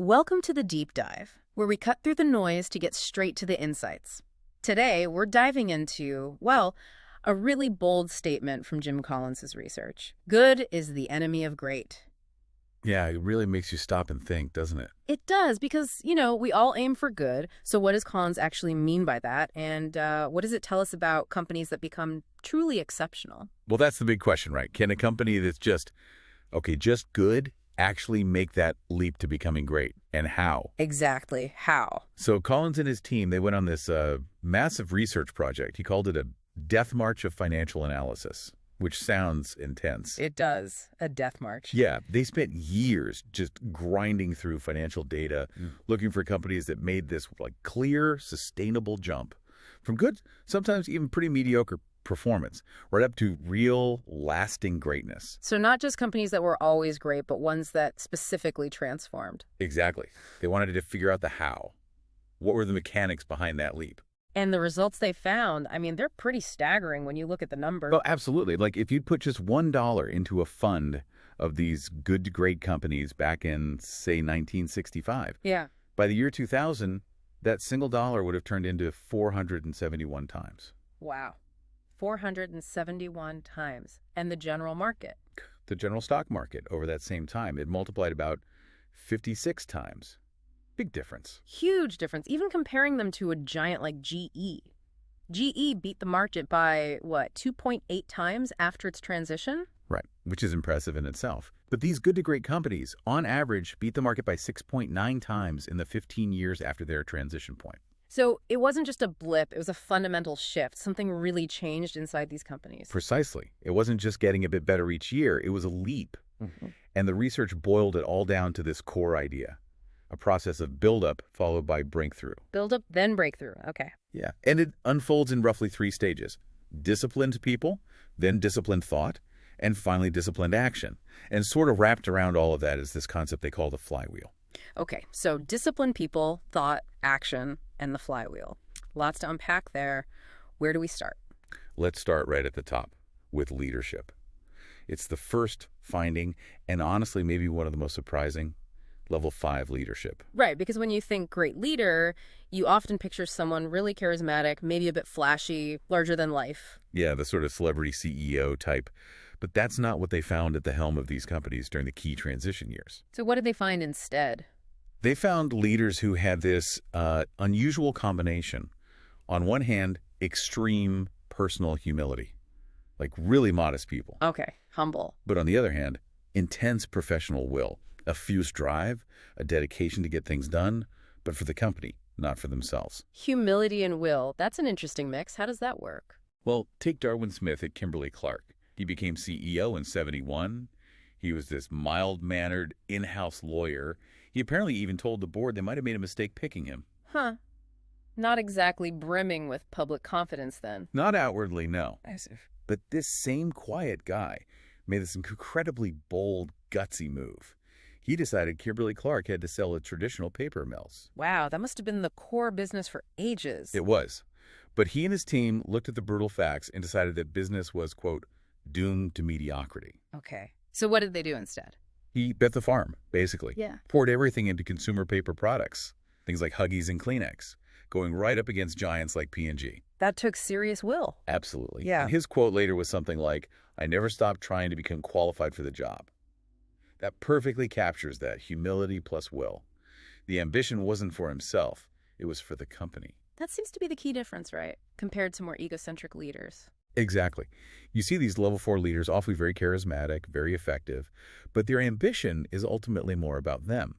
Welcome to the Deep Dive, where we cut through the noise to get straight to the insights. Today, we're diving into, well, a really bold statement from Jim Collins's research. Good is the enemy of great. Yeah, it really makes you stop and think, doesn't it? It does, because, we all aim for good. So what does Collins actually mean by that? And what does it tell us about companies that become truly exceptional? Well, that's the big question, right? Can a company that's just good actually make that leap to becoming great? And how? Exactly. How? So Collins and his team, they went on this massive research project. He called it a death march of financial analysis, which sounds intense. It does. A death march. Yeah, they spent years just grinding through financial data, looking for companies that made this clear, sustainable jump from good, sometimes even pretty mediocre performance, right up to real, lasting greatness. So not just companies that were always great, but ones that specifically transformed. Exactly. They wanted to figure out the how. What were the mechanics behind that leap? And the results they found, they're pretty staggering when you look at the numbers. Well, absolutely. Like if you'd put just $1 into a fund of these good to great companies back in, say, 1965. Yeah. By the year 2000, that single dollar would have turned into 471 times. Wow. 471 times. And the general market? The general stock market over that same time, it multiplied about 56 times. Big difference. Huge difference. Even comparing them to a giant like GE. GE beat the market by, 2.8 times after its transition? Right, which is impressive in itself. But these good to great companies, on average, beat the market by 6.9 times in the 15 years after their transition point. So it wasn't just a blip, it was a fundamental shift. Something really changed inside these companies. Precisely. It wasn't just getting a bit better each year, it was a leap. And the research boiled it all down to this core idea. A process of buildup followed by breakthrough. Buildup, then breakthrough. Okay. Yeah. And it unfolds in roughly 3 stages. Disciplined people, then disciplined thought, and finally disciplined action. And sort of wrapped around all of that is this concept they call the flywheel. Okay, so disciplined people, thought, action, and the flywheel. Lots to unpack there. Where do we start? Let's start right at the top with leadership. It's the first finding, and honestly, maybe one of the most surprising, level 5 leadership. Right, because when you think great leader, you often picture someone really charismatic, maybe a bit flashy, larger than life. Yeah, the sort of celebrity CEO type. But that's not what they found at the helm of these companies during the key transition years. So what did they find instead? They found leaders who had this unusual combination. On one hand, extreme personal humility, like really modest people. Okay, humble. But on the other hand, intense professional will, a fierce drive, a dedication to get things done, but for the company, not for themselves. Humility and will, that's an interesting mix. How does that work? Well, take Darwin Smith at Kimberly-Clark. He became CEO in '71. He was this mild-mannered in-house lawyer. He apparently even told the board they might have made a mistake picking him. Huh. Not exactly brimming with public confidence then. Not outwardly, no. As if. But this same quiet guy made this incredibly bold, gutsy move. He decided Kimberly-Clark had to sell its traditional paper mills. Wow, that must have been the core business for ages. It was. But he and his team looked at the brutal facts and decided that business was, quote, doomed to mediocrity. Okay. So what did they do instead? He bet the farm, basically. Yeah. Poured everything into consumer paper products, things like Huggies and Kleenex, going right up against giants like P&G. That took serious will. Absolutely. Yeah. And his quote later was something like, "I never stopped trying to become qualified for the job." That perfectly captures that humility plus will. The ambition wasn't for himself. It was for the company. That seems to be the key difference, right? Compared to more egocentric leaders. Exactly. You see these level 4 leaders awfully very charismatic, very effective, but their ambition is ultimately more about them.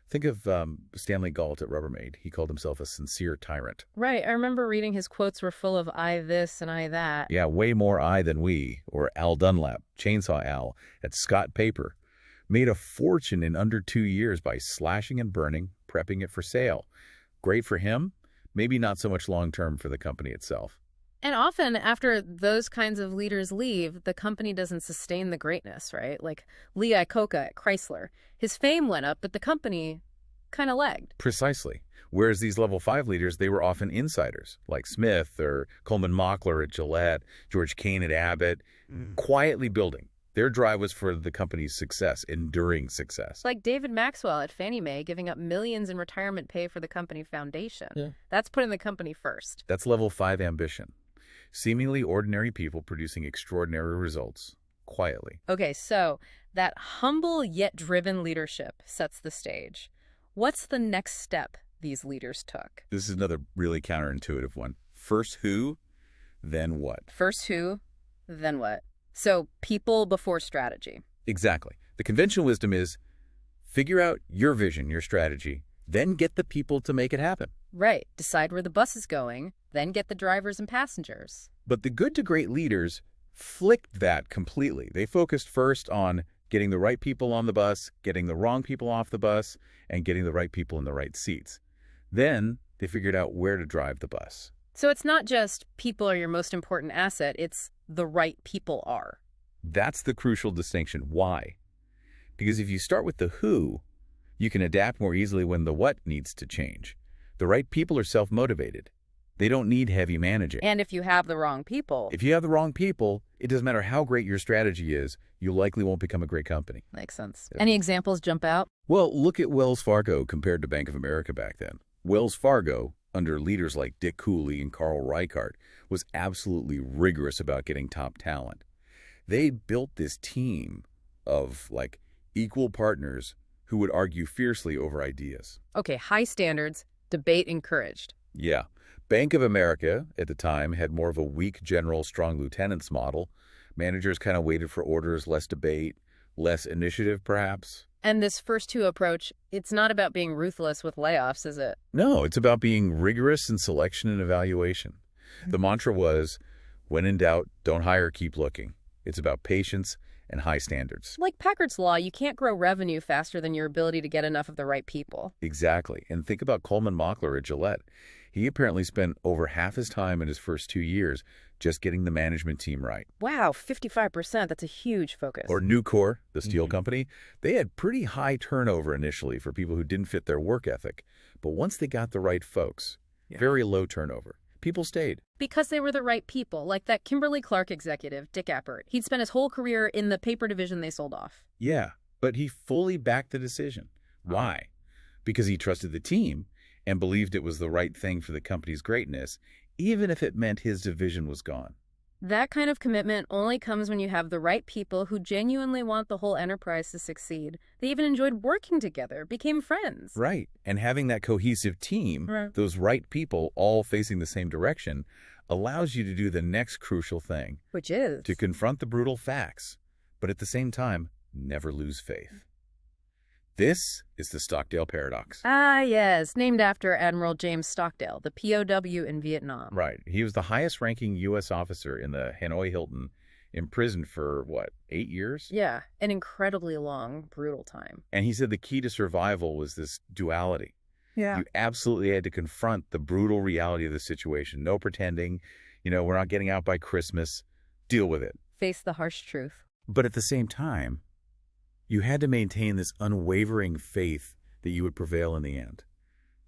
Think of Stanley Galt at Rubbermaid. He called himself a sincere tyrant. Right. I remember reading his quotes were full of I this and I that. Yeah, way more I than we. Or Al Dunlap, Chainsaw Al, at Scott Paper. Made a fortune in under 2 years by slashing and burning, prepping it for sale. Great for him, maybe not so much long-term for the company itself. And often after those kinds of leaders leave, the company doesn't sustain the greatness, right? Like Lee Iacocca at Chrysler. His fame went up, but the company kind of lagged. Precisely. Whereas these level 5 leaders, they were often insiders, like Smith or Coleman Mockler at Gillette, George Kane at Abbott, quietly building, Their drive was for the company's success, enduring success. Like David Maxwell at Fannie Mae giving up millions in retirement pay for the company foundation. Yeah. That's putting the company first. That's level 5 ambition. Seemingly ordinary people producing extraordinary results, quietly. Okay, so that humble yet driven leadership sets the stage. What's the next step these leaders took? This is another really counterintuitive one. First who, then what? First who, then what? So people before strategy. Exactly. The conventional wisdom is figure out your vision, your strategy, then get the people to make it happen. Right. Decide where the bus is going, then get the drivers and passengers. But the good to great leaders flicked that completely. They focused first on getting the right people on the bus, getting the wrong people off the bus, and getting the right people in the right seats. Then they figured out where to drive the bus. So it's not just people are your most important asset, it's the right people are. That's the crucial distinction. Why? Because if you start with the who, you can adapt more easily when the what needs to change. The right people are self-motivated. They don't need heavy managing. And if you have the wrong people. If you have the wrong people, it doesn't matter how great your strategy is, you likely won't become a great company. Makes sense. Yeah. Any examples jump out? Well, look at Wells Fargo compared to Bank of America back then. Wells Fargo, under leaders like Dick Cooley and Carl Reichardt, was absolutely rigorous about getting top talent. They built this team of, equal partners who would argue fiercely over ideas. Okay, high standards, debate encouraged. Yeah. Bank of America, at the time, had more of a weak general, strong lieutenants model. Managers kind of waited for orders, less debate, less initiative, perhaps. And this first two approach, it's not about being ruthless with layoffs, is it? No, it's about being rigorous in selection and evaluation. The mantra was, when in doubt, don't hire, keep looking. It's about patience and high standards. Like Packard's Law, you can't grow revenue faster than your ability to get enough of the right people. Exactly. And think about Coleman Mockler at Gillette. He apparently spent over half his time in his first 2 years just getting the management team right. Wow, 55%. That's a huge focus. Or Nucor, the steel company, they had pretty high turnover initially for people who didn't fit their work ethic. But once they got the right folks, very low turnover. People stayed. Because they were the right people, like that Kimberly-Clark executive, Dick Appert. He'd spent his whole career in the paper division they sold off. Yeah, but he fully backed the decision. Why? Because he trusted the team and believed it was the right thing for the company's greatness, even if it meant his division was gone. That kind of commitment only comes when you have the right people who genuinely want the whole enterprise to succeed. They even enjoyed working together, became friends. Right. And having that cohesive team, those right people all facing the same direction, allows you to do the next crucial thing. Which is? To confront the brutal facts, but at the same time, never lose faith. This is the Stockdale Paradox. Ah, yes, named after Admiral James Stockdale, the POW in Vietnam. Right. He was the highest-ranking U.S. officer in the Hanoi Hilton, imprisoned for, 8 years? Yeah, an incredibly long, brutal time. And he said the key to survival was this duality. Yeah. You absolutely had to confront the brutal reality of the situation. No pretending, we're not getting out by Christmas. Deal with it. Face the harsh truth. But at the same time, you had to maintain this unwavering faith that you would prevail in the end,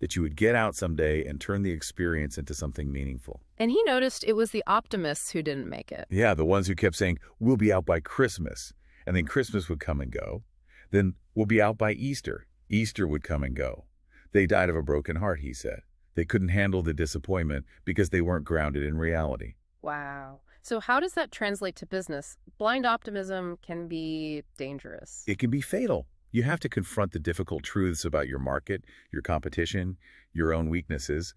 that you would get out someday and turn the experience into something meaningful. And he noticed it was the optimists who didn't make it. Yeah, the ones who kept saying, we'll be out by Christmas, and then Christmas would come and go. Then we'll be out by Easter. Easter would come and go. They died of a broken heart, he said. They couldn't handle the disappointment because they weren't grounded in reality. Wow. So how does that translate to business? Blind optimism can be dangerous. It can be fatal. You have to confront the difficult truths about your market, your competition, your own weaknesses.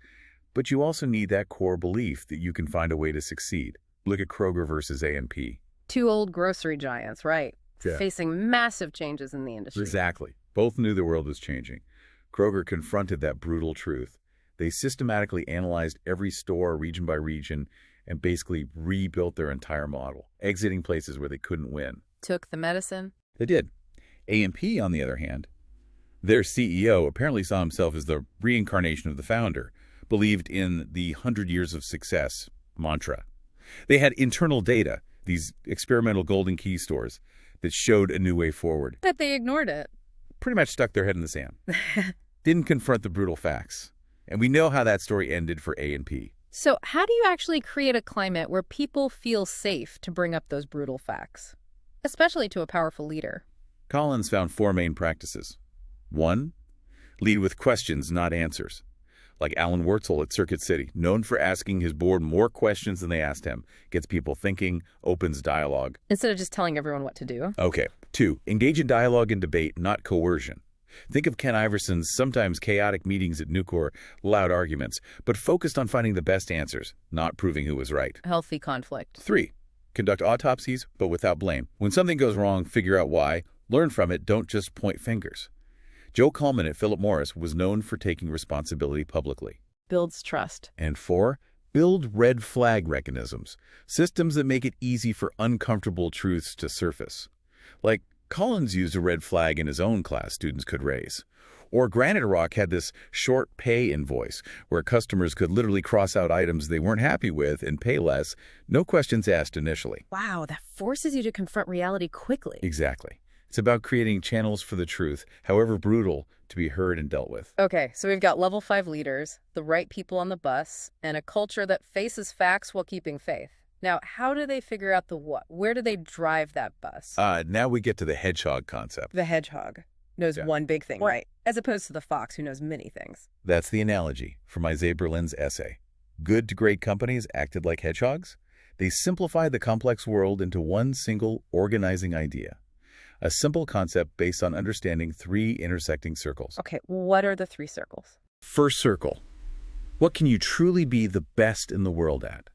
But you also need that core belief that you can find a way to succeed. Look at Kroger versus A&P. Two old grocery giants, right? Yeah. Facing massive changes in the industry. Exactly. Both knew the world was changing. Kroger confronted that brutal truth. They systematically analyzed every store, region by region, and basically rebuilt their entire model, exiting places where they couldn't win. Took the medicine? They did. A&P, on the other hand, their CEO apparently saw himself as the reincarnation of the founder, believed in the 100 years of success mantra. They had internal data, these experimental golden key stores, that showed a new way forward. But they ignored it. Pretty much stuck their head in the sand. Didn't confront the brutal facts. And we know how that story ended for A&P. So how do you actually create a climate where people feel safe to bring up those brutal facts? especially to a powerful leader. Collins found 4 main practices. 1. Lead with questions, not answers. Like Alan Wurtzel at Circuit City, known for asking his board more questions than they asked him. Gets people thinking, opens dialogue. Instead of just telling everyone what to do. Okay. 2. Engage in dialogue and debate, not coercion. Think of Ken Iverson's sometimes chaotic meetings at Nucor, loud arguments, but focused on finding the best answers, not proving who was right. Healthy conflict. 3. Conduct autopsies, but without blame. When something goes wrong, figure out why. Learn from it, don't just point fingers. Joe Coleman at Philip Morris was known for taking responsibility publicly. Builds trust. And 4, build red flag mechanisms, systems that make it easy for uncomfortable truths to surface. Like Collins used a red flag in his own class students could raise. Or Granite Rock had this short pay invoice where customers could literally cross out items they weren't happy with and pay less, no questions asked initially. Wow, that forces you to confront reality quickly. Exactly. It's about creating channels for the truth, however brutal, to be heard and dealt with. Okay, so we've got level 5 leaders, the right people on the bus, and a culture that faces facts while keeping faith. Now, how do they figure out the what? Where do they drive that bus? Now we get to the hedgehog concept. The hedgehog knows one big thing, right? As opposed to the fox who knows many things. That's the analogy from Isaiah Berlin's essay. Good to great companies acted like hedgehogs. They simplified the complex world into one single organizing idea. A simple concept based on understanding 3 intersecting circles. Okay, what are the 3 circles? First circle. What can you truly be the best in the world at?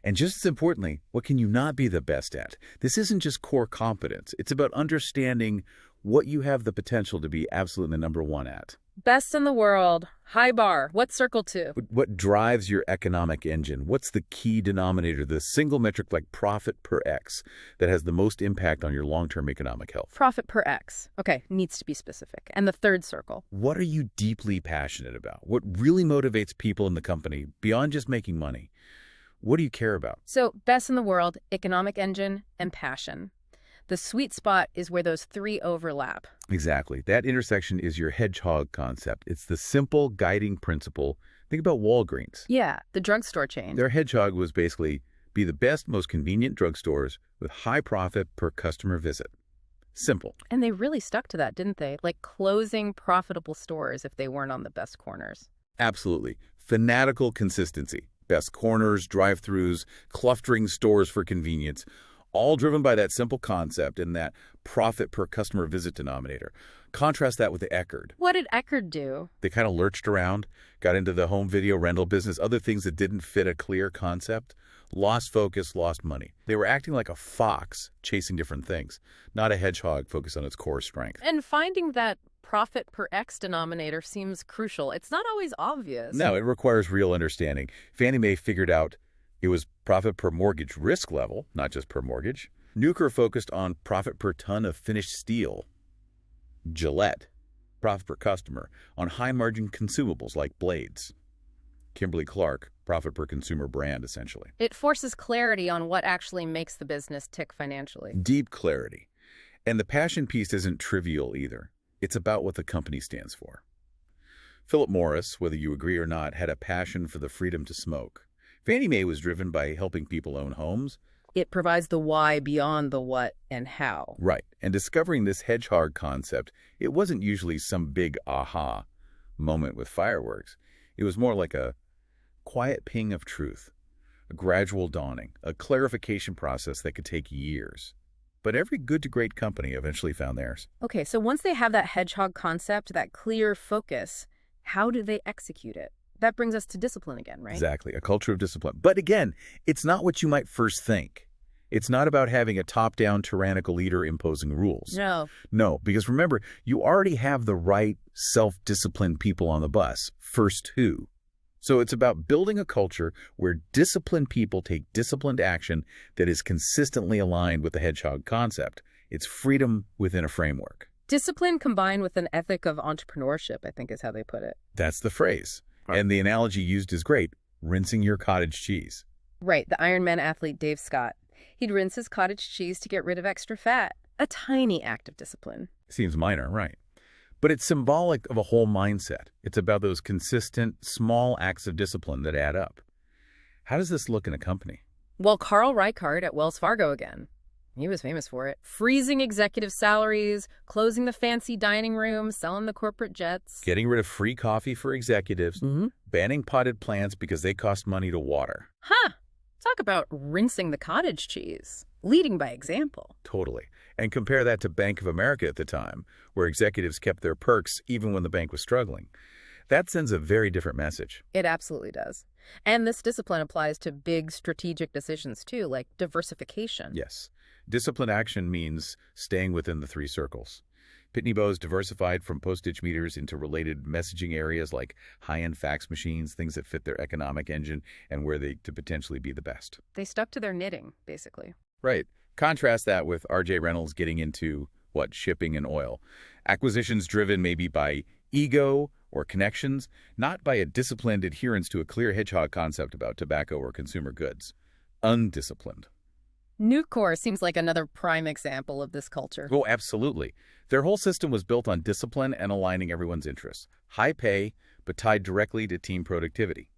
And just as importantly, what can you not be the best at? This isn't just core competence. It's about understanding what you have the potential to be absolutely number 1 at. Best in the world. High bar. What's circle 2? What drives your economic engine? What's the key denominator, the single metric like profit per X that has the most impact on your long-term economic health? Profit per X. Okay, needs to be specific. And the third circle? What are you deeply passionate about? What really motivates people in the company beyond just making money? What do you care about? So, best in the world, economic engine, and passion. The sweet spot is where those 3 overlap. Exactly. That intersection is your hedgehog concept. It's the simple guiding principle. Think about Walgreens. Yeah, the drugstore chain. Their hedgehog was basically be the best, most convenient drugstores with high profit per customer visit. Simple. And they really stuck to that, didn't they? Like closing profitable stores if they weren't on the best corners. Absolutely. Fanatical consistency. Best corners, drive-thrus, clustering stores for convenience. All driven by that simple concept and that profit per customer visit denominator. Contrast that with the Eckerd. What did Eckerd do? They kind of lurched around, got into the home video rental business, other things that didn't fit a clear concept, lost focus, lost money. They were acting like a fox chasing different things, not a hedgehog focused on its core strength. And finding that profit per X denominator seems crucial. It's not always obvious. No, it requires real understanding. Fannie Mae figured out it was profit per mortgage risk level, not just per mortgage. Nucor focused on profit per ton of finished steel. Gillette, profit per customer, on high-margin consumables like blades. Kimberly-Clark, profit per consumer brand, essentially. It forces clarity on what actually makes the business tick financially. Deep clarity. And the passion piece isn't trivial either. It's about what the company stands for. Philip Morris, whether you agree or not, had a passion for the freedom to smoke. Fannie Mae was driven by helping people own homes. It provides the why beyond the what and how. Right. And discovering this hedgehog concept, it wasn't usually some big aha moment with fireworks. It was more like a quiet ping of truth, a gradual dawning, a clarification process that could take years. But every good to great company eventually found theirs. Okay, so once they have that hedgehog concept, that clear focus, how do they execute it? That brings us to discipline again, right? Exactly, a culture of discipline. But again, it's not what you might first think. It's not about having a top-down tyrannical leader imposing rules. No, because remember, you already have the right self-disciplined people on the bus, first 2. So it's about building a culture where disciplined people take disciplined action that is consistently aligned with the hedgehog concept. It's freedom within a framework. Discipline combined with an ethic of entrepreneurship, I think is how they put it. That's the phrase. Right. And the analogy used is great, rinsing your cottage cheese. Right, the Ironman athlete Dave Scott. He'd rinse his cottage cheese to get rid of extra fat. A tiny act of discipline. Seems minor, right? But it's symbolic of a whole mindset. It's about those consistent, small acts of discipline that add up. How does this look in a company? Well, Carl Reichardt at Wells Fargo again. He was famous for it. Freezing executive salaries, closing the fancy dining room, selling the corporate jets. Getting rid of free coffee for executives, banning potted plants because they cost money to water. Huh. Talk about rinsing the cottage cheese. Leading by example. Totally. And compare that to Bank of America at the time, where executives kept their perks even when the bank was struggling. That sends a very different message. It absolutely does. And this discipline applies to big strategic decisions too, like diversification. Yes. Disciplined action means staying within the three circles. Pitney Bowes diversified from postage meters into related messaging areas like high-end fax machines, things that fit their economic engine and where they to potentially be the best. They stuck to their knitting, basically. Right. Contrast that with R.J. Reynolds getting into, shipping and oil. Acquisitions driven maybe by ego or connections, not by a disciplined adherence to a clear hedgehog concept about tobacco or consumer goods. Undisciplined. Nucor seems like another prime example of this culture. Oh, absolutely. Their whole system was built on discipline and aligning everyone's interests. High pay, but tied directly to team productivity.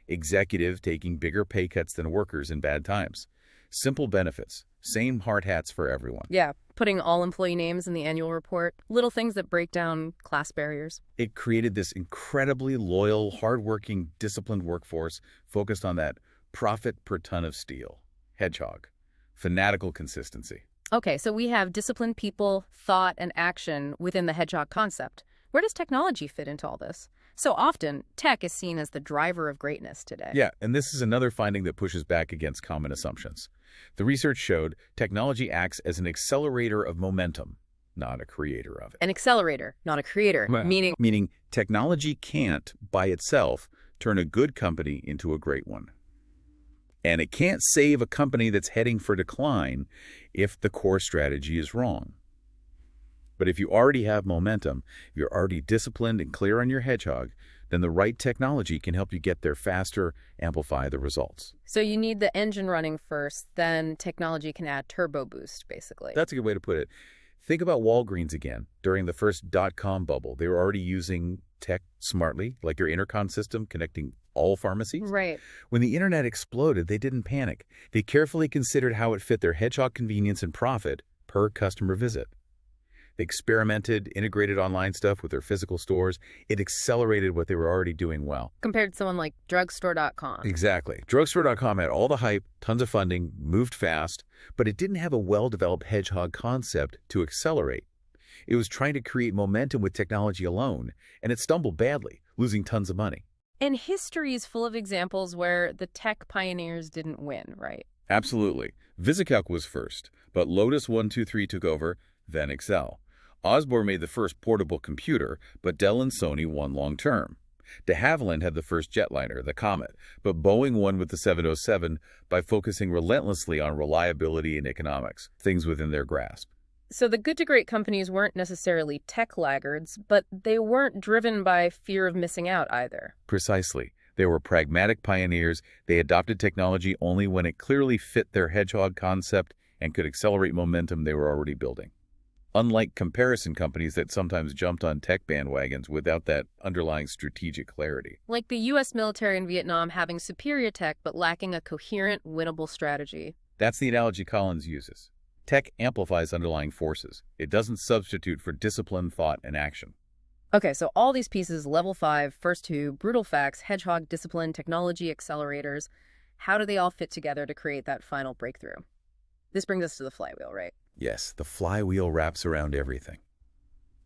Executive taking bigger pay cuts than workers in bad times. Simple benefits. Same hard hats for everyone. Yeah, putting all employee names in the annual report. Little things that break down class barriers. It created this incredibly loyal, hardworking, disciplined workforce focused on that profit per ton of steel. Hedgehog. Fanatical consistency. Okay, so we have disciplined people, thought, and action within the Hedgehog concept. Where does technology fit into all this? So often, tech is seen as the driver of greatness today. Yeah, and this is another finding that pushes back against common assumptions. The research showed technology acts as an accelerator of momentum, not a creator of it. An accelerator, not a creator, Meaning technology can't, by itself, turn a good company into a great one. And it can't save a company that's heading for decline if the core strategy is wrong. But if you already have momentum, if you're already disciplined and clear on your hedgehog, then the right technology can help you get there faster, amplify the results. So you need the engine running first, then technology can add turbo boost, basically. That's a good way to put it. Think about Walgreens again. During the first dot-com bubble, they were already using tech smartly, like your intercom system connecting all pharmacies. Right. When the internet exploded, they didn't panic. They carefully considered how it fit their hedgehog convenience and profit per customer visit. They experimented, integrated online stuff with their physical stores. It accelerated what they were already doing well. Compared to someone like drugstore.com. Exactly. Drugstore.com had all the hype, tons of funding, moved fast, but it didn't have a well-developed hedgehog concept to accelerate. It was trying to create momentum with technology alone, and it stumbled badly, losing tons of money. And history is full of examples where the tech pioneers didn't win, right? Absolutely. VisiCalc was first, but Lotus 123 took over, then Excel. Osborne made the first portable computer, but Dell and Sony won long-term. De Havilland had the first jetliner, the Comet, but Boeing won with the 707 by focusing relentlessly on reliability and economics, things within their grasp. So the good to great companies weren't necessarily tech laggards, but they weren't driven by fear of missing out either. Precisely. They were pragmatic pioneers. They adopted technology only when it clearly fit their hedgehog concept and could accelerate momentum they were already building. Unlike comparison companies that sometimes jumped on tech bandwagons without that underlying strategic clarity. Like the U.S. military in Vietnam having superior tech but lacking a coherent, winnable strategy. That's the analogy Collins uses. Tech amplifies underlying forces. It doesn't substitute for disciplined thought and action. Okay, so all these pieces, level 5, first 2, brutal facts, hedgehog, discipline, technology, accelerators, how do they all fit together to create that final breakthrough? This brings us to the flywheel, right? Yes, the flywheel wraps around everything.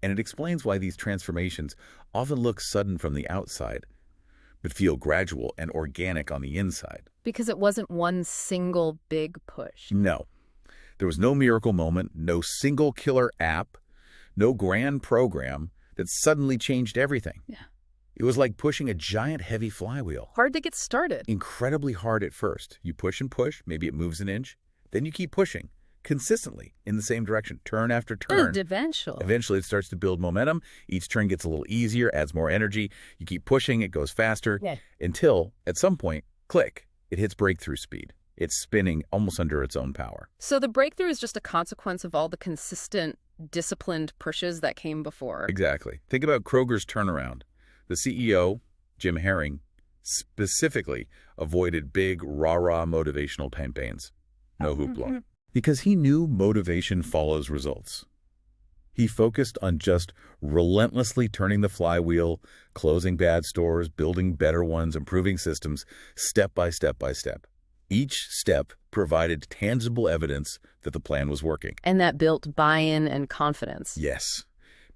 And it explains why these transformations often look sudden from the outside, but feel gradual and organic on the inside. Because it wasn't one single big push. No. There was no miracle moment, no single killer app, no grand program that suddenly changed everything. Yeah. It was like pushing a giant heavy flywheel. Hard to get started. Incredibly hard at first. You push and push, maybe it moves an inch. Then you keep pushing consistently in the same direction, turn after turn. Eventually it starts to build momentum. Each turn gets a little easier, adds more energy. You keep pushing, it goes faster, until at some point, click, it hits breakthrough speed. It's spinning almost under its own power. So the breakthrough is just a consequence of all the consistent, disciplined pushes that came before. Exactly. Think about Kroger's turnaround. The CEO, Jim Herring, specifically avoided big, rah-rah motivational campaigns. No hoopla. Because he knew motivation follows results. He focused on just relentlessly turning the flywheel, closing bad stores, building better ones, improving systems, step by step by step. Each step provided tangible evidence that the plan was working. And that built buy-in and confidence. Yes.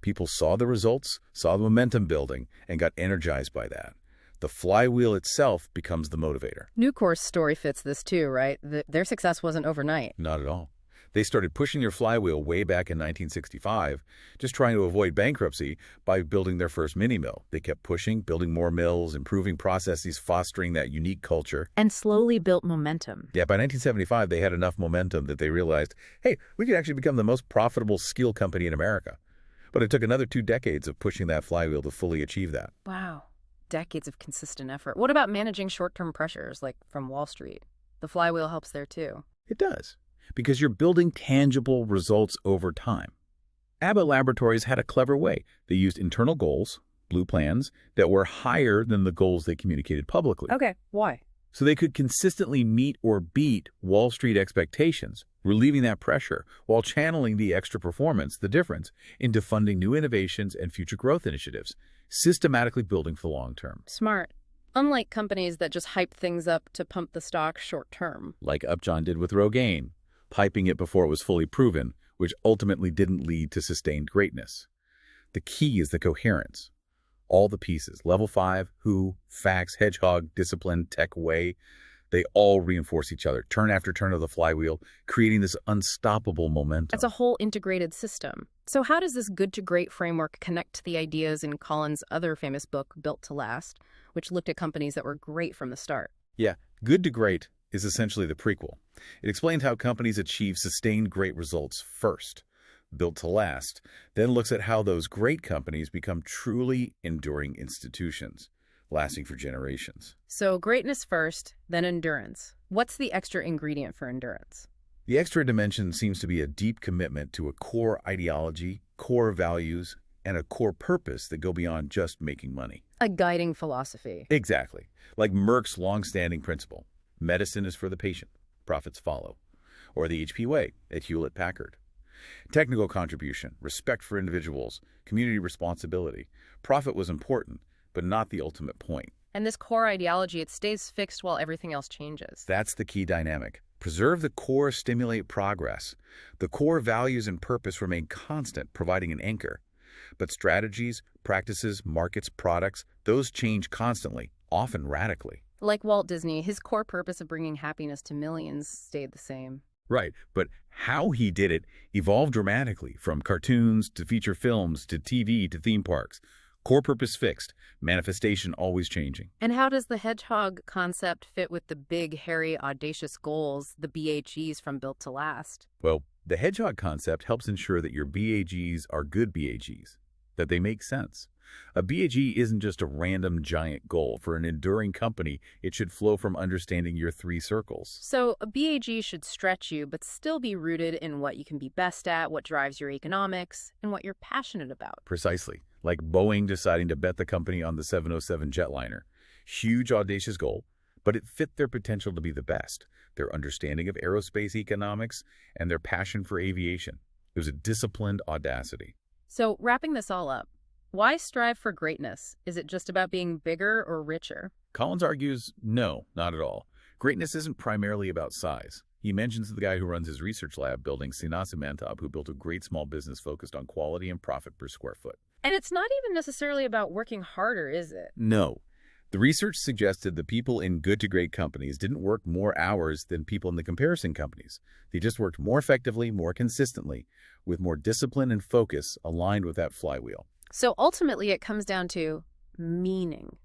People saw the results, saw the momentum building, and got energized by that. The flywheel itself becomes the motivator. Nucor's story fits this too, right? Their success wasn't overnight. Not at all. They started pushing their flywheel way back in 1965, just trying to avoid bankruptcy by building their first mini mill. They kept pushing, building more mills, improving processes, fostering that unique culture. And slowly built momentum. Yeah, by 1975, they had enough momentum that they realized, hey, we could actually become the most profitable steel company in America. But it took another 2 decades of pushing that flywheel to fully achieve that. Wow. Decades of consistent effort. What about managing short-term pressures, like from Wall Street? The flywheel helps there too. It does, because you're building tangible results over time. Abbott Laboratories had a clever way. They used internal goals, blue plans, that were higher than the goals they communicated publicly. Okay, why? So they could consistently meet or beat Wall Street expectations, relieving that pressure while channeling the extra performance, the difference, into funding new innovations and future growth initiatives, systematically building for the long term. Smart. Unlike companies that just hype things up to pump the stock short term. Like Upjohn did with Rogaine, piping it before it was fully proven, which ultimately didn't lead to sustained greatness. The key is the coherence. All the pieces, level 5, who, facts, hedgehog, discipline, tech, way, they all reinforce each other, turn after turn of the flywheel, creating this unstoppable momentum. It's a whole integrated system. So how does this good to great framework connect to the ideas in Collins' other famous book, Built to Last, which looked at companies that were great from the start? Yeah, good to great is essentially the prequel. It explains how companies achieve sustained great results first. Built to Last then looks at how those great companies become truly enduring institutions, lasting for generations. So greatness first, then endurance. What's the extra ingredient for endurance? The extra dimension seems to be a deep commitment to a core ideology, core values, and a core purpose that go beyond just making money. A guiding philosophy. Exactly. Like Merck's long-standing principle, medicine is for the patient, profits follow. Or the HP way at Hewlett-Packard. Technical contribution, respect for individuals, community responsibility. Profit was important, but not the ultimate point. And this core ideology, it stays fixed while everything else changes. That's the key dynamic. Preserve the core, stimulate progress. The core values and purpose remain constant, providing an anchor. But strategies, practices, markets, products, those change constantly, often radically. Like Walt Disney, his core purpose of bringing happiness to millions stayed the same. Right, but how he did it evolved dramatically, from cartoons to feature films to TV to theme parks. Core purpose fixed, manifestation always changing. And how does the hedgehog concept fit with the big, hairy, audacious goals, the BHGs from Built to Last? Well, the hedgehog concept helps ensure that your BAGs are good BAGs, that they make sense. A BAG isn't just a random giant goal. For an enduring company, it should flow from understanding your 3 circles. So a BAG should stretch you, but still be rooted in what you can be best at, what drives your economics, and what you're passionate about. Precisely. Like Boeing deciding to bet the company on the 707 jetliner. Huge, audacious goal, but it fit their potential to be the best, their understanding of aerospace economics, and their passion for aviation. It was a disciplined audacity. So wrapping this all up, why strive for greatness? Is it just about being bigger or richer? Collins argues, no, not at all. Greatness isn't primarily about size. He mentions the guy who runs his research lab building, Sinasa Mantab, who built a great small business focused on quality and profit per square foot. And it's not even necessarily about working harder, is it? No. The research suggested the people in good to great companies didn't work more hours than people in the comparison companies. They just worked more effectively, more consistently, with more discipline and focus aligned with that flywheel. So ultimately, it comes down to meaning,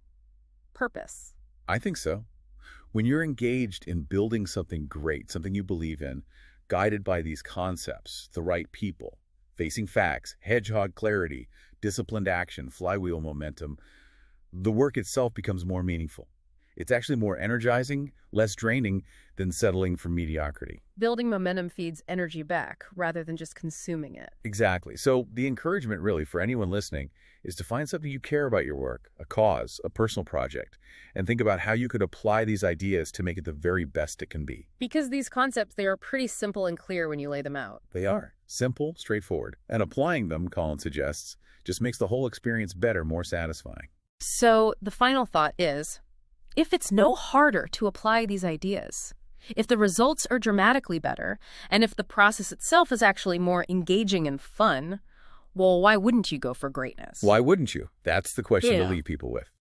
purpose. I think so. When you're engaged in building something great, something you believe in, guided by these concepts, the right people, facing facts, hedgehog clarity, disciplined action, flywheel momentum, the work itself becomes more meaningful. It's actually more energizing, less draining than settling for mediocrity. Building momentum feeds energy back rather than just consuming it. Exactly. So the encouragement really for anyone listening is to find something you care about your work, a cause, a personal project, and think about how you could apply these ideas to make it the very best it can be. Because these concepts, they are pretty simple and clear when you lay them out. They are simple, straightforward, and applying them, Colin suggests, just makes the whole experience better, more satisfying. So the final thought is, if it's no harder to apply these ideas, if the results are dramatically better, and if the process itself is actually more engaging and fun, well, why wouldn't you go for greatness? Why wouldn't you? That's the question to Yeah. leave people with.